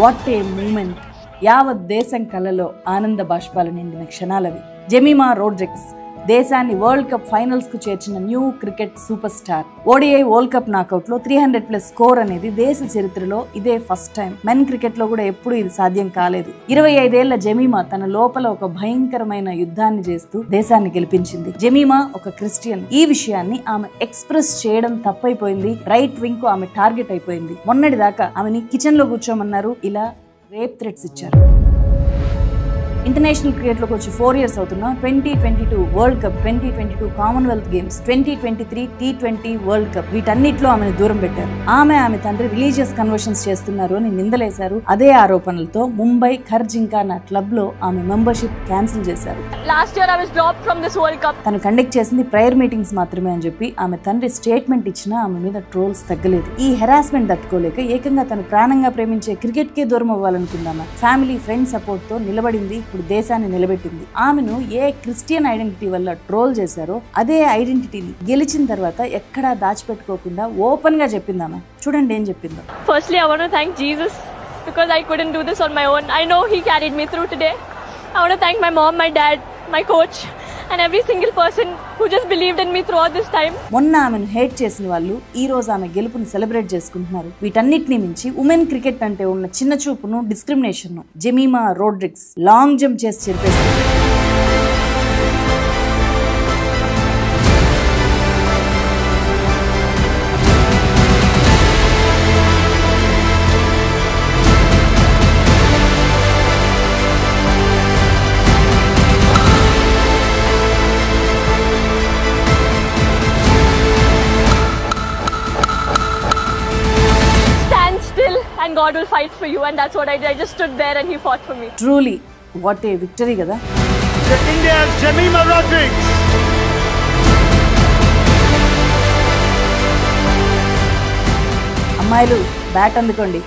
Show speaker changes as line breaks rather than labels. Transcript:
What a moment. యావత్ దేశం కళ్ళలో ఆనంద బాష్పాలు నిండిన క్షణాలవి. జెమిమా రోడ్రిగ్స్ దేశాన్ని వరల్డ్ కప్ ఫైనల్స్ కు చేర్చిన new cricket super star. ODI world cup knockout లో 300+ స్కోర్ అనేది దేశ చరిత్రలో ఇదే ఫస్ట్ టైం. మెన్ క్రికెట్ లో కూడా ఎప్పుడు ఇది సాధ్యం కాలేదు. 25 ఏళ్ల జెమిమా తన లోపల ఒక భయంకరమైన యుద్ధాన్ని చేస్తూ దేశాన్ని గెలిపించింది. జెమిమా ఒక క్రిస్టియన్. ఈ విషయాన్ని ఆమె ఎక్స్ప్రెస్ చేయడం తప్పైపోయింది. రైట్ వింగ్ కు ఆమె టార్గెట్ అయిపోయింది. మొన్నటి దాకా ఆమెని కిచెన్ లో కూర్చోమన్నారు, ఇలా రేప్ థ్రెట్స్ ఇచ్చారు. ఇంటర్నేషనల్ క్రికెట్ లోకి వచ్చి 4 years అవుతున్న 2022 world cup, 2022 Commonwealth games, 2023 T20 world cup వీటన్నిటిలో ఆమెను దూరం పెట్టారు. ఆమె తండ్రి రిలీజియస్ కన్వర్షన్స్ చేస్తున్నారు అని నిందలేశారు. అదే ఆరోపణలతో ముంబై ఖర్జింకానా క్లబ్ లో ఆమె మెంబర్షిప్ క్యాన్సిల్ చేశారు.
Last year I was dropped from this World Cup.
తను కండక్ట్ చేసింది ప్రేయర్ మీటింగ్స్ మాత్రమే అని చెప్పి ఆమె తండ్రి స్టేట్మెంట్ ఇచ్చినా ఆమె మీద ట్రోల్స్ తగ్గలేదు. ఈ హెరాస్మెంట్ తట్టుకోలేక ఏకంగా తను ప్రాణంగా ప్రేమించే క్రికెట్ కే దూరం అవ్వాలనుకుందామా. ఫ్యామిలీ ఫ్రెండ్ సపోర్ట్ తో నిలబడింది. ఇప్పుడు దేశాన్ని నిలబెట్టింది. ఆమెను ఏ క్రిస్టియన్ ఐడెంటిటీ వల్ల ట్రోల్ చేశారో అదే ఐడెంటిటీని గెలిచిన తర్వాత ఎక్కడా దాచిపెట్టుకోకుండా ఓపెన్ గా చెప్పింది ఆమె. చూడండి ఏం చెప్పిందో.
Firstly, I want to thank Jesus because I couldn't do this on my own. I know he carried me through today. I want to thank my mom, my dad, my coach and every single person who just believed in me throughout this time.
మొన్న ఆమెను hate చేసిన వాళ్ళు ఈ రోజు ఆమె గెలుపుని celebrate చేసుకుంటున్నారు. వీటన్నిటిని మించి ఉమెన్ క్రికెట్ అంటే ఉన్న చిన్న చూపును, discrimination Jemimah Rodrigues long jump చేసి చెరిపేసింది.
And God will fight for you, and that's what I did. I just stood there and he fought for me.
Truly, what a victory kada.
India's Jemimah Rodrigues.
అమ్మాయిలు bat అందుకోండి.